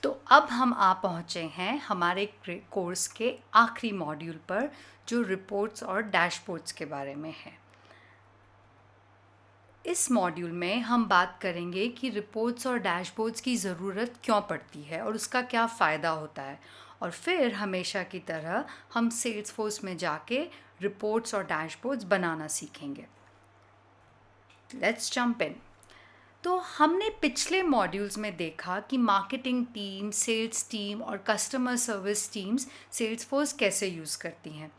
तो अब हम आ पहुँचे हैं हमारे कोर्स के आखिरी मॉड्यूल पर, जो रिपोर्ट्स और डैशबोर्ड्स के बारे में है। इस मॉड्यूल में हम बात करेंगे कि रिपोर्ट्स और डैशबोर्ड्स की ज़रूरत क्यों पड़ती है और उसका क्या फ़ायदा होता है। और फिर हमेशा की तरह हम सेल्सफोर्स में जाके रिपोर्ट्स और डैशबोर्ड्स बनाना सीखेंगे। Let's jump in. तो हमने पिछले मॉड्यूल्स में देखा कि मार्केटिंग टीम, सेल्स टीम और कस्टमर सर्विस टीम्स सेल्सफोर्स कैसे यूज़ करती हैं।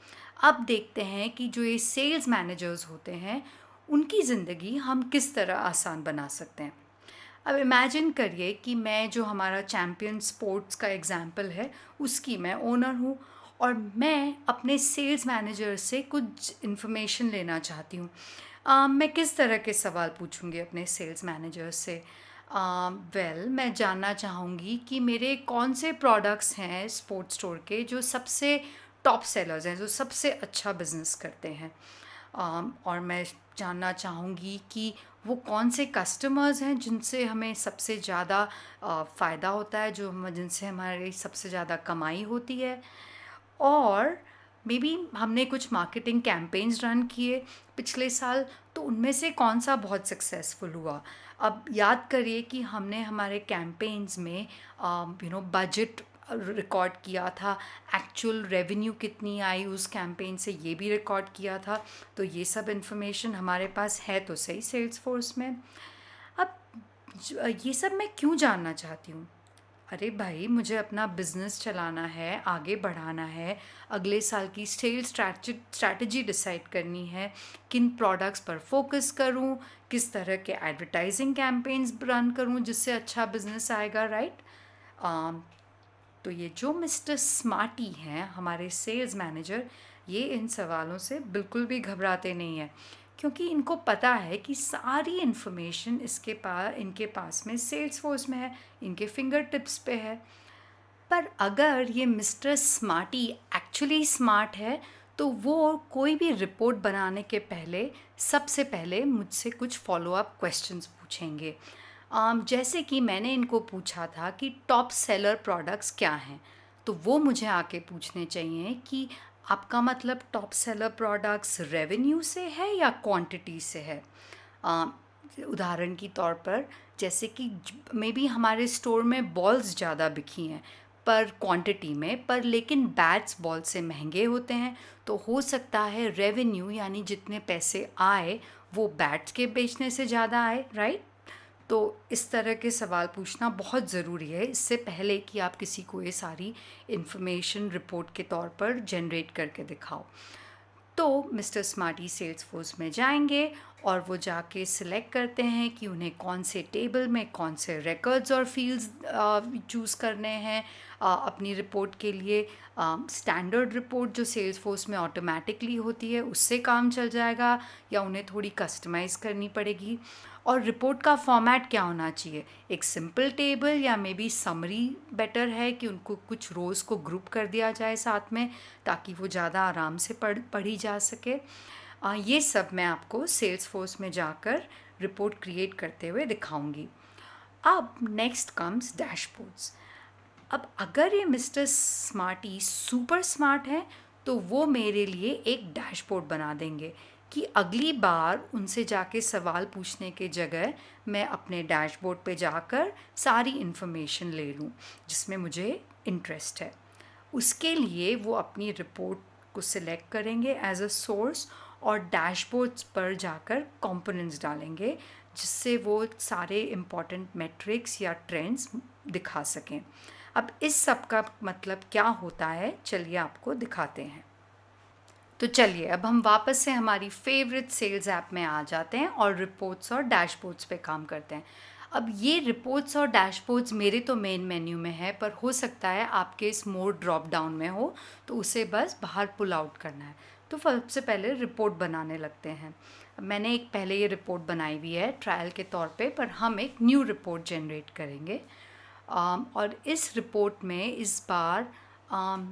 अब देखते हैं कि जो ये सेल्स मैनेजर्स होते हैं, उनकी ज़िंदगी हम किस तरह आसान बना सकते हैं। अब इमेजिन करिए कि मैं, जो हमारा चैम्पियन स्पोर्ट्स का एग्जाम्पल है, उसकी मैं ओनर हूँ और मैं अपने सेल्स मैनेजर से कुछ इन्फॉर्मेशन लेना चाहती हूँ। मैं किस तरह के सवाल पूछूंगी अपने सेल्स मैनेजर से? मैं जानना चाहूँगी कि मेरे कौन से प्रोडक्ट्स हैं स्पोर्ट्स स्टोर के जो सबसे टॉप सेलर्स हैं, जो सबसे अच्छा बिजनेस करते हैं। और मैं जानना चाहूँगी कि वो कौन से कस्टमर्स हैं जिनसे हमें सबसे ज़्यादा फ़ायदा होता है, जिनसे हमारी सबसे ज़्यादा कमाई होती है। और मे बी हमने कुछ मार्केटिंग कैंपेन्स रन किए पिछले साल, तो उनमें से कौन सा बहुत सक्सेसफुल हुआ। अब याद करिए कि हमने हमारे कैंपेन्स में बजट रिकॉर्ड किया था, एक्चुअल रेवेन्यू कितनी आई उस कैंपेन से, ये भी रिकॉर्ड किया था। तो ये सब इन्फॉर्मेशन हमारे पास है तो सही सेल्स फोर्स में। अब ये सब मैं क्यों जानना चाहती हूँ? अरे भाई, मुझे अपना बिजनेस चलाना है, आगे बढ़ाना है, अगले साल की सेल्स स्ट्रैटेजी डिसाइड करनी है, किन प्रोडक्ट्स पर फोकस करूं, किस तरह के एडवर्टाइजिंग कैंपेन्स रन करूं जिससे अच्छा बिजनेस आएगा, राइट? तो ये जो मिस्टर स्मार्टी हैं, हमारे सेल्स मैनेजर, ये इन सवालों से बिल्कुल भी घबराते नहीं हैं, क्योंकि इनको पता है कि सारी इन्फॉर्मेशन इनके पास में सेल्स फोर्स में है, इनके फिंगर टिप्स पे है। पर अगर ये मिस्टर स्मार्टी एक्चुअली स्मार्ट है, तो वो कोई भी रिपोर्ट बनाने के पहले सबसे पहले मुझसे कुछ फॉलो अप क्वेश्चंस पूछेंगे। जैसे कि मैंने इनको पूछा था कि टॉप सेलर प्रोडक्ट्स क्या हैं, तो वो मुझे आके पूछने चाहिए कि आपका मतलब टॉप सेलर प्रोडक्ट्स रेवेन्यू से है या क्वांटिटी से है। अ, उदाहरण के तौर पर, जैसे कि मे बी हमारे स्टोर में बॉल्स ज़्यादा बिकी हैं पर क्वांटिटी में, पर लेकिन बैट्स बॉल से महंगे होते हैं, तो हो सकता है रेवेन्यू यानी जितने पैसे आए वो बैट्स के बेचने से ज़्यादा आए, राइट? तो इस तरह के सवाल पूछना बहुत ज़रूरी है, इससे पहले कि आप किसी को ये सारी इन्फॉर्मेशन रिपोर्ट के तौर पर जनरेट करके दिखाओ। तो मिस्टर स्मार्टी सेल्स फोर्स में जाएंगे और वो जाके सिलेक्ट करते हैं कि उन्हें कौन से टेबल में कौन से रिकॉर्ड्स और फील्ड्स चूज़ करने हैं अपनी रिपोर्ट के लिए। स्टैंडर्ड रिपोर्ट जो सेल्स फोर्स में ऑटोमेटिकली होती है, उससे काम चल जाएगा या उन्हें थोड़ी कस्टमाइज़ करनी पड़ेगी। और रिपोर्ट का फॉर्मेट क्या होना चाहिए? एक सिंपल टेबल या मे बी समरी बेटर है कि उनको कुछ रोज़ को ग्रुप कर दिया जाए साथ में, ताकि वो ज़्यादा आराम से पढ़ी जा सके। ये सब मैं आपको सेल्स फोर्स में जाकर रिपोर्ट क्रिएट करते हुए दिखाऊंगी। अब नेक्स्ट कम्स डैशबोर्ड्स। अब अगर ये मिस्टर स्मार्टी सुपर स्मार्ट है, तो वो मेरे लिए एक डैशबोर्ड बना देंगे कि अगली बार उनसे जाके सवाल पूछने के जगह मैं अपने डैशबोर्ड पे जाकर सारी इन्फॉर्मेशन ले लूँ जिसमें मुझे इंटरेस्ट है। उसके लिए वो अपनी रिपोर्ट को सिलेक्ट करेंगे एज अ सोर्स और डैशबोर्ड्स पर जाकर कंपोनेंट्स डालेंगे, जिससे वो सारे इम्पॉर्टेंट मेट्रिक्स या ट्रेंड्स दिखा सकें। अब इस सब का मतलब क्या होता है, चलिए आपको दिखाते हैं। तो चलिए अब हम वापस से हमारी फेवरेट सेल्स ऐप में आ जाते हैं और रिपोर्ट्स और डैशबोर्ड्स पे काम करते हैं। अब ये रिपोर्ट्स और डैशबोर्ड्स मेरे तो मेन मेन्यू में है, पर हो सकता है आपके इस मोड ड्रॉप डाउन में हो, तो उसे बस बाहर पुल आउट करना है। तो सबसे पहले रिपोर्ट बनाने लगते हैं। मैंने एक पहले ये रिपोर्ट बनाई हुई है ट्रायल के तौर पे, पर हम एक न्यू रिपोर्ट जनरेट करेंगे। और इस रिपोर्ट में इस बार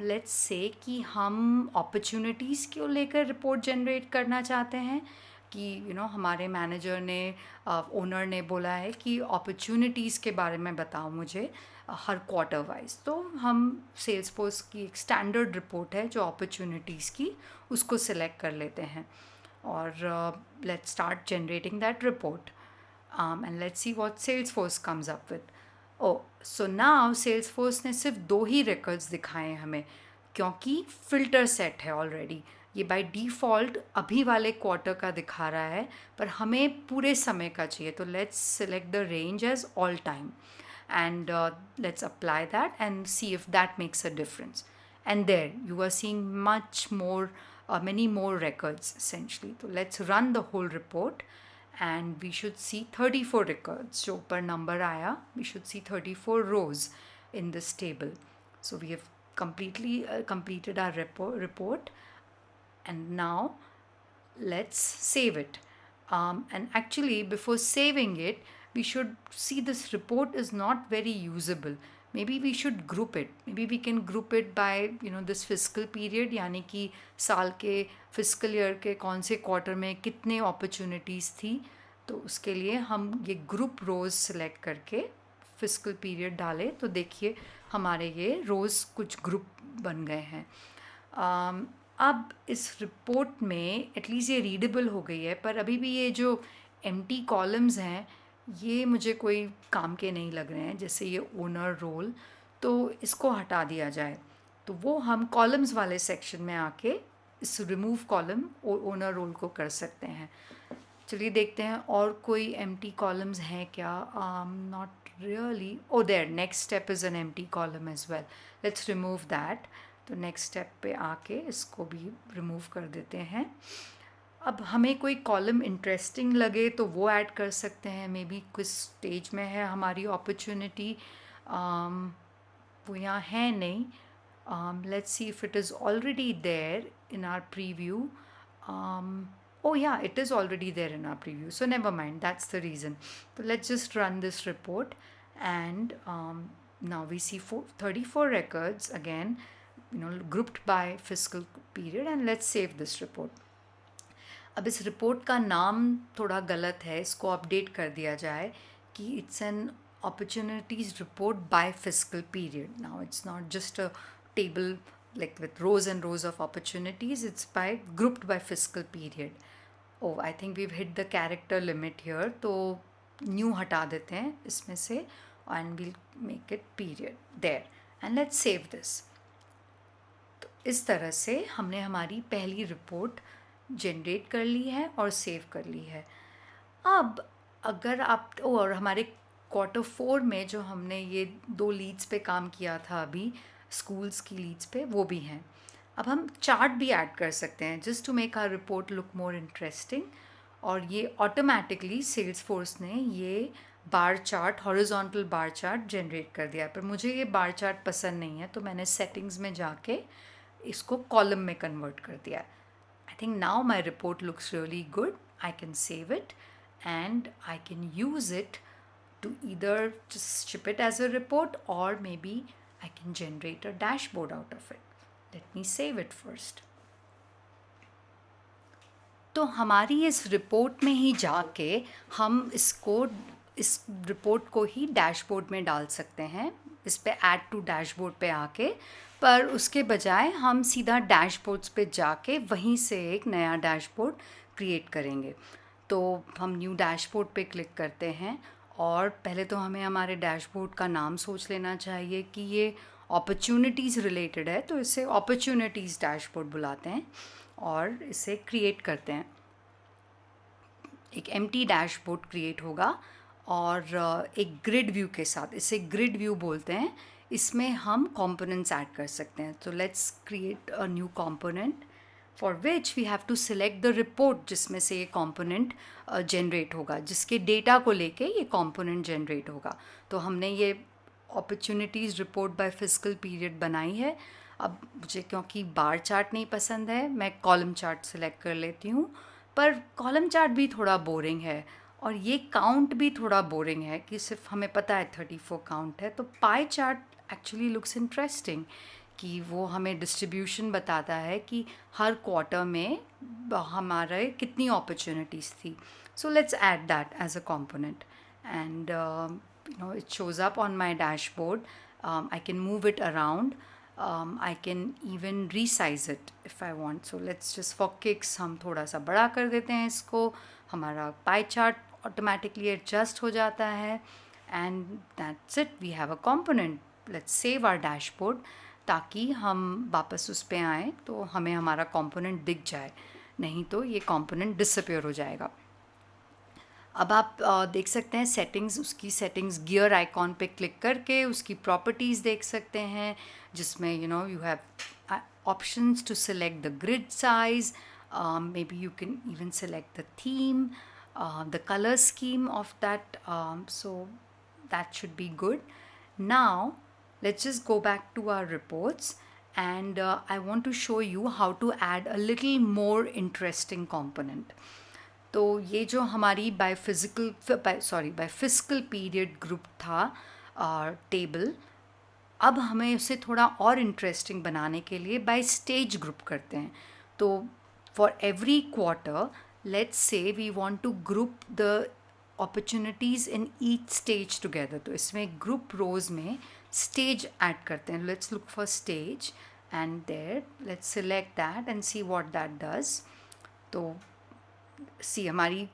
लेट्स से कि हम अपॉर्चुनिटीज़ को लेकर रिपोर्ट जनरेट करना चाहते हैं, कि हमारे मैनेजर ने ओनर ने बोला है कि अपॉर्चुनिटीज़ के बारे में बताओ मुझे हर क्वार्टर वाइज। तो हम सेल्स फोर्स की एक स्टैंडर्ड रिपोर्ट है जो अपॉर्चुनिटीज़ की, उसको सिलेक्ट कर लेते हैं और let's start generating that report and let's see what Salesforce comes up with. Oh, so now Salesforce ने सिर्फ 2 ही रिकॉर्ड्स दिखाए हैं हमें, क्योंकि फ़िल्टर सेट है ऑलरेडी। ये बाय डिफ़ॉल्ट अभी वाले क्वार्टर का दिखा रहा है, पर हमें पूरे समय का चाहिए। तो let's select the range as all time and let's apply that and see if that makes a difference. And there you are seeing much more, many more records essentially. So let's run the whole report and we should see 34 records. जो ऊपर number आया, we should see 34 rows in this table. So we have completely completed our report, and now let's save it. And actually before saving it, we should see this report is not very usable. Maybe we should group it. Maybe we can group it by this fiscal period, यानी कि साल के fiscal year के कौन से quarter में कितने opportunities थी। तो उसके लिए हम ये group rows select करके fiscal period डालें, तो देखिए हमारे ये rows कुछ group बन गए हैं। अब इस रिपोर्ट में एटलीस्ट ये रीडेबल हो गई है, पर अभी भी ये जो एम्प्टी कॉलम्स हैं ये मुझे कोई काम के नहीं लग रहे हैं, जैसे ये ओनर रोल। तो इसको हटा दिया जाए, तो वो हम कॉलम्स वाले सेक्शन में आके इस रिमूव कॉलम और ओनर रोल को कर सकते हैं। चलिए देखते हैं और कोई एम्प्टी कॉलम्स हैं क्या। Not really. Oh there, next step is an empty column as well. Let's remove that. तो नेक्स्ट स्टेप पे आके इसको भी रिमूव कर देते हैं। अब हमें कोई कॉलम इंटरेस्टिंग लगे तो वो ऐड कर सकते हैं। मे बी किस स्टेज में है हमारी अपॉर्चुनिटी, वो यहाँ है नहीं। Let's see if it is already there in our preview. Oh yeah, it is already there in our preview, so never mind, that's the reason. So let's just run this report, and now we see 34 records again, grouped by fiscal period, and let's save this report. अब इस report का नाम थोड़ा गलत है, इसको update कर दिया जाए कि it's an opportunities report by fiscal period. Now it's not just a table like with rows and rows of opportunities, it's grouped by fiscal period. Oh, I think we've hit the character limit here, तो new हटा देते हैं इसमें से and we'll make it period there, and let's save this. तो इस तरह से हमने हमारी पहली रिपोर्ट जनरेट कर ली है और सेव कर ली है। अब अगर आप और हमारे Q4 में जो हमने ये 2 लीड्स पे काम किया था अभी, स्कूल्स की लीड्स पे, वो भी हैं। अब हम चार्ट भी ऐड कर सकते हैं just to make our report look more interesting, और ये ऑटोमेटिकली सेल्सफोर्स ने ये bar chart, horizontal bar chart generate कर दिया। पर मुझे ये बार चार्ट पसंद नहीं है, तो मैंने सेटिंग्स में जाके इसको कॉलम में कन्वर्ट कर दिया। I think now my report looks really good. I can save it and I can use it to either just ship it as a report, or maybe I can generate a dashboard out of it. Let me save it first. तो हमारी इस report में ही जाके हम इस report को ही dashboard में डाल सकते हैं, इस पे ऐड टू डैशबोर्ड पे आके। पर उसके बजाय हम सीधा डैशबोर्ड्स पे जाके वहीं से एक नया डैशबोर्ड क्रिएट करेंगे। तो हम न्यू डैशबोर्ड पे क्लिक करते हैं, और पहले तो हमें हमारे डैशबोर्ड का नाम सोच लेना चाहिए कि ये अपॉर्चुनिटीज़ रिलेटेड है, तो इसे अपॉर्चुनिटीज़ डैशबोर्ड बुलाते हैं और इसे क्रिएट करते हैं। एक एम्प्टी डैशबोर्ड क्रिएट होगा और एक ग्रिड व्यू के साथ, इसे ग्रिड व्यू बोलते हैं। इसमें हम कंपोनेंट्स ऐड कर सकते हैं। तो let's create a new component for which we have to select the report जिसमें से ये component generate होगा, जिसके data को लेके ये component generate होगा। तो हमने ये opportunities report by fiscal period बनाई है। अब मुझे क्योंकि बार चार्ट नहीं पसंद है, मैं कॉलम चार्ट सेलेक्ट कर लेती हूँ। पर कॉलम चार्ट भी थोड़ा बोरिंग है, और ये काउंट भी थोड़ा बोरिंग है कि सिर्फ हमें पता है 34 काउंट है। तो pie chart actually looks interesting कि वो हमें डिस्ट्रीब्यूशन बताता है कि हर क्वार्टर में हमारे कितनी अपॉर्चुनिटीज़ थी. So let's add that as a component, and it shows up on my dashboard. I can move it around. I can even resize it if I want. So let's just for kicks हम थोड़ा सा बड़ा कर देते हैं इसको. हमारा pie chart automatically adjust हो जाता है. And that's it, we have a component. Let's save our dashboard ताकि हम वापस उस पे आएँ तो हमें हमारा कंपोनेंट दिख जाए, नहीं तो ये कंपोनेंट डिसअपियर हो जाएगा. अब आप देख सकते हैं सेटिंग्स, उसकी सेटिंग्स गियर आइकॉन पे क्लिक करके उसकी प्रॉपर्टीज़ देख सकते हैं, जिसमें you have options to select the grid size, maybe you can even select the theme, the color scheme of that, so that should be good. Now let's just go back to our reports, and I want to show you how to add a little more interesting component. तो ये जो हमारी by physical period group था table, अब हमें उसे थोड़ा और इंटरेस्टिंग बनाने के लिए बाय स्टेज ग्रुप करते हैं. तो for every quarter let's say we want to group the opportunities in each stage together. तो इसमें ग्रुप रोज में स्टेज ऐड करते हैं. Let's look for stage and there let's select that and see what that does. तो see हमारी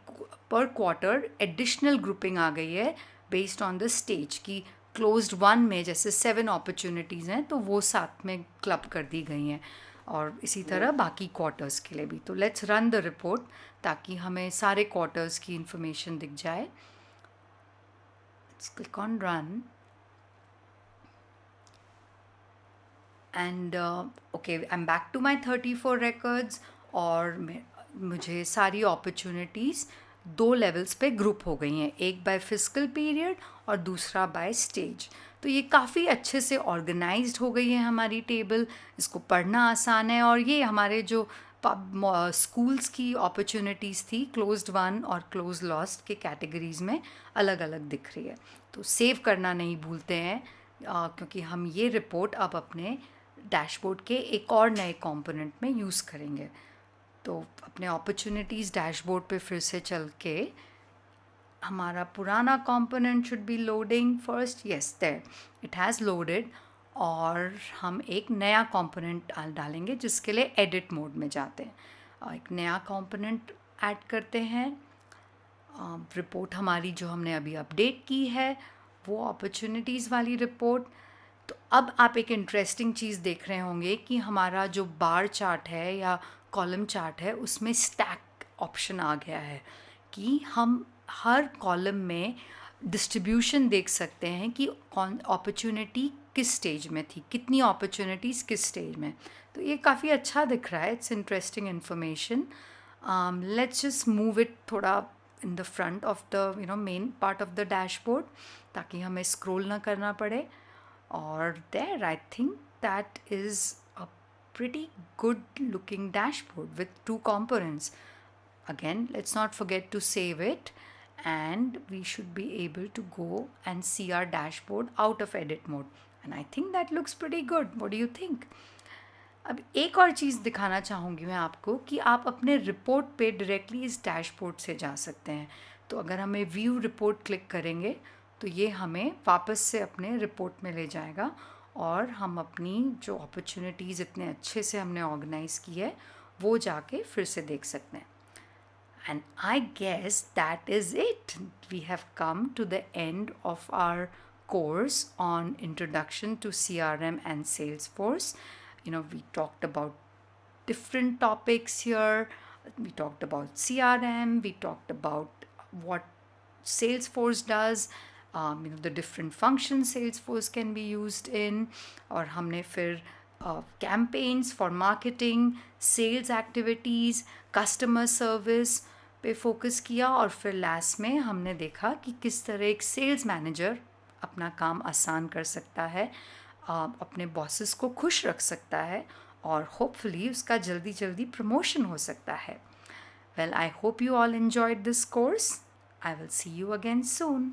पर quarter additional grouping आ गई है बेस्ड ऑन द स्टेज की. क्लोज्ड वन में जैसे 7 अपॉर्चुनिटीज़ हैं तो वो साथ में क्लब कर दी गई हैं, और इसी तरह बाकी क्वार्टर्स के लिए भी. तो लेट्स रन द रिपोर्ट ताकि हमें सारे क्वार्टर्स की इंफॉर्मेशन दिख जाए. Let's click on run and okay, I am back to my 34 records, और मुझे सारी अपॉर्चुनिटीज़ 2 लेवल्स पे ग्रुप हो गई हैं, एक बाय फिजिकल पीरियड और दूसरा बाय स्टेज. तो ये काफ़ी अच्छे से ऑर्गेनाइज्ड हो गई है हमारी टेबल. इसको पढ़ना आसान है, और ये हमारे जो स्कूल्स की अपॉर्चुनिटीज़ थी क्लोज्ड वन और क्लोज लॉस्ट के कैटेगरीज़ में अलग अलग दिख रही है. तो सेव करना नहीं भूलते हैं, क्योंकि हम ये रिपोर्ट अब अपने डैशबोर्ड के एक और नए कंपोनेंट में यूज़ करेंगे. तो अपने अपॉर्चुनिटीज़ डैशबोर्ड पे फिर से चल के हमारा पुराना component should be loading first. Yes, there it has loaded, और हम एक नया कंपोनेंट डालेंगे जिसके लिए एडिट मोड में जाते हैं. एक नया कंपोनेंट ऐड करते हैं. रिपोर्ट हमारी जो हमने अभी अपडेट की है वो अपॉर्चुनिटीज़ वाली रिपोर्ट. तो अब आप एक इंटरेस्टिंग चीज़ देख रहे होंगे कि हमारा जो बार चार्ट है या कॉलम चार्ट है उसमें स्टैक ऑप्शन आ गया है कि हम हर कॉलम में डिस्ट्रीब्यूशन देख सकते हैं कि कौन अपॉर्चुनिटी किस स्टेज में थी, कितनी अपॉर्चुनिटीज़ किस स्टेज में. तो ये काफ़ी अच्छा दिख रहा है. It's interesting information. Let's just move it थोड़ा in the front of the main part of the dashboard ताकि हमें स्क्रॉल ना करना पड़े. और there I think that is a pretty good looking dashboard with 2 components. Again, let's not forget to save it, and we should be able to go and see our dashboard out of edit mode, and I think that looks pretty good. What do you think? अब एक और चीज़ दिखाना चाहूँगी मैं आपको कि आप अपने रिपोर्ट पे डायरेक्टली इस डैशबोर्ड से जा सकते हैं. तो अगर हमें व्यू रिपोर्ट क्लिक करेंगे तो ये हमें वापस से अपने रिपोर्ट में ले जाएगा, और हम अपनी जो अपॉर्चुनिटीज़ इतने अच्छे से हमने ऑर्गेनाइज़ की है वो जाके फिर से देख सकते हैं. And I guess that is it. We have come to the end of our course on introduction to CRM and Salesforce. We talked about different topics here. We talked about CRM, we talked about what Salesforce does, the different functions Salesforce can be used in, और हमने फिर campaigns for marketing, sales activities, customer service पे focus किया, और फिर last में हमने देखा कि किस तरह एक सेल्स मैनेजर अपना काम आसान कर सकता है, अपने बॉसेस को खुश रख सकता है, और होपफुली उसका जल्दी जल्दी प्रमोशन हो सकता है. Well, I hope you all enjoyed this course. I will see you again soon.